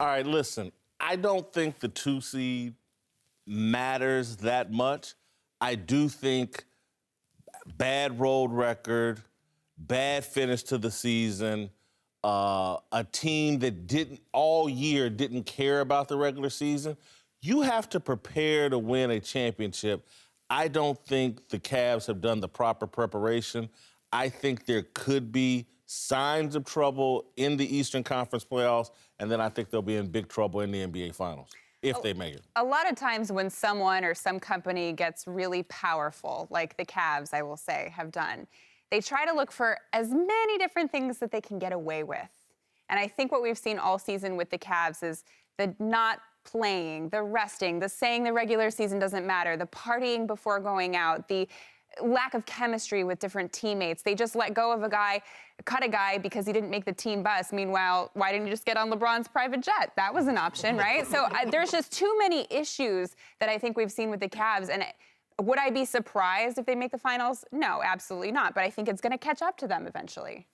All right, listen, I don't think the 2 seed matters that much. I do think bad road record, bad finish to the season, a team that didn't care about the regular season. You have to prepare to win a championship. I don't think the Cavs have done the proper preparation. I think there could be signs of trouble in the Eastern Conference playoffs, and then I think they'll be in big trouble in the NBA Finals, if they make it. A lot of times when someone or some company gets really powerful, like the Cavs, I will say, have done, they try to look for as many different things that they can get away with. And I think what we've seen all season with the Cavs is the not playing, the resting, the saying the regular season doesn't matter, the partying before going out, the lack of chemistry with different teammates. They just let go of a guy, cut a guy because he didn't make the team bus. Meanwhile, why didn't you just get on LeBron's private jet? That was an option, right? So there's just too many issues that I think we've seen with the Cavs. And would I be surprised if they make the finals? No, absolutely not. But I think it's going to catch up to them eventually.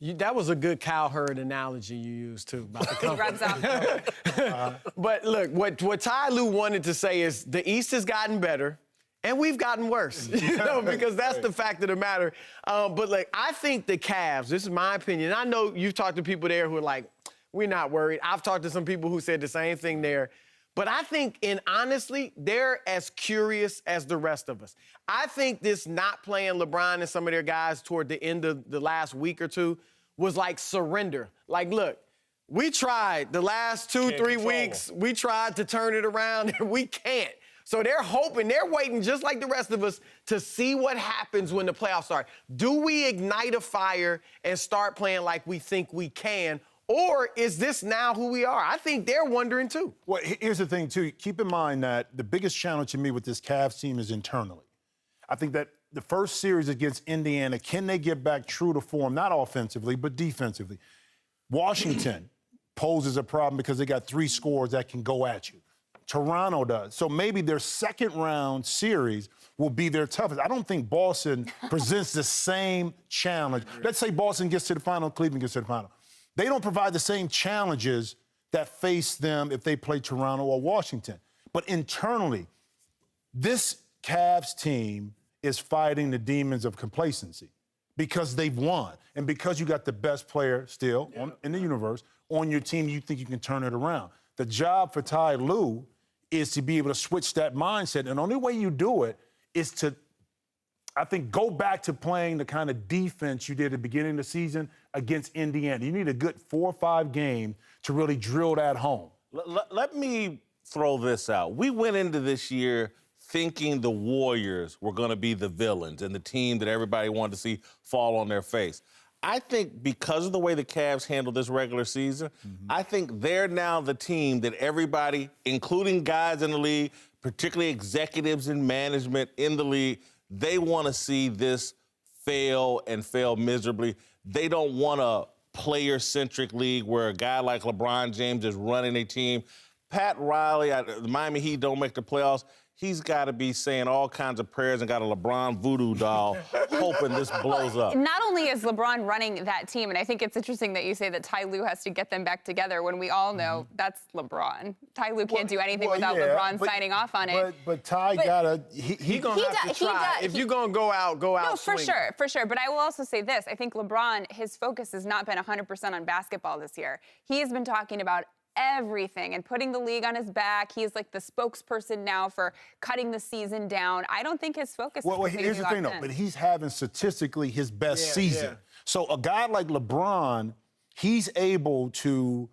That was a good Cowherd analogy you used, too. About the He rubs off. But look, what Ty Lue wanted to say is the East has gotten better, and we've gotten worse, because that's the fact of the matter. But, like, I think the Cavs, this is my opinion, and I know you've talked to people there who are like, we're not worried. I've talked to some people who said the same thing there. But I think, and honestly, they're as curious as the rest of us. I think this not playing LeBron and some of their guys toward the end of the last week or two was like surrender. Like, look, we tried the last 2-3 weeks. We tried to turn it around, and we can't. So they're hoping, they're waiting just like the rest of us to see what happens when the playoffs start. Do we ignite a fire and start playing like we think we can? Or is this now who we are? I think they're wondering, too. Well, here's the thing, too. Keep in mind that the biggest challenge to me with this Cavs team is internally. I think that the first series against Indiana, can they get back true to form, not offensively, but defensively? Washington poses a problem because they got 3 scorers that can go at you. Toronto does. So maybe their second-round series will be their toughest. I don't think Boston presents the same challenge. Let's say Boston gets to the final, Cleveland gets to the final. They don't provide the same challenges that face them if they play Toronto or Washington. But internally, this Cavs team is fighting the demons of complacency because they've won. And because you got the best player still in the universe on your team, you think you can turn it around. The job for Ty Lue is to be able to switch that mindset. And the only way you do it is to, I think, go back to playing the kind of defense you did at the beginning of the season against Indiana. You need a good 4 or 5 games to really drill that home. Let me throw this out. We went into this year thinking the Warriors were going to be the villains and the team that everybody wanted to see fall on their face. I think because of the way the Cavs handled this regular season, I think they're now the team that everybody, including guys in the league, particularly executives and management in the league, they want to see this fail and fail miserably. They don't want a player-centric league where a guy like LeBron James is running a team. Pat Riley, the Miami Heat don't make the playoffs. He's got to be saying all kinds of prayers and got a LeBron voodoo doll hoping this blows up. Not only is LeBron running that team, and I think it's interesting that you say that Ty Lue has to get them back together when we all know that's LeBron. Ty Lue can't do anything without LeBron signing off on it. But Ty gotta, he gonna have to try. If you're gonna go out No, swinging. for sure. But I will also say this. I think LeBron, his focus has not been 100% on basketball this year. He has been talking about everything and putting the league on his back. He's like the spokesperson now for cutting the season down. I don't think his focus Well, is here's the thing, though. But he's having statistically his best season. Yeah. So a guy like LeBron, he's able to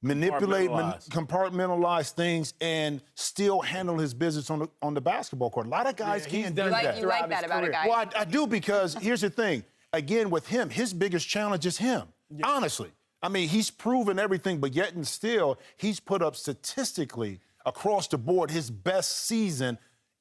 manipulate, compartmentalize things, and still handle his business on the basketball court. A lot of guys can't do that. You like that about a guy? Well, I do, because here's the thing. Again, with him, his biggest challenge is him, honestly. I mean, he's proven everything, but yet and still, he's put up statistically across the board his best season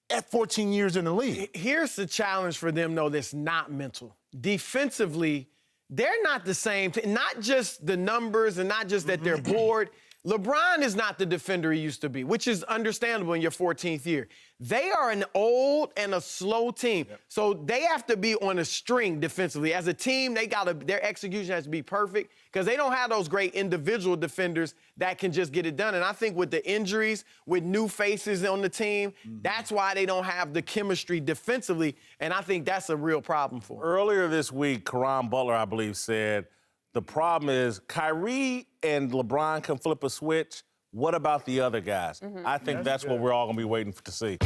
at 14 years in the league. Here's the challenge for them, though, that's not mental. Defensively, they're not the same. Not just the numbers and not just that they're bored. LeBron is not the defender he used to be, which is understandable in your 14th year. They are an old and a slow team. So they have to be on a string defensively. As a team, their execution has to be perfect because they don't have those great individual defenders that can just get it done. And I think with the injuries, with new faces on the team, that's why they don't have the chemistry defensively. And I think that's a real problem for them. Earlier this week, Caron Butler, I believe, said the problem is Kyrie and LeBron can flip a switch. What about the other guys? I think that's what we're all going to be waiting to see.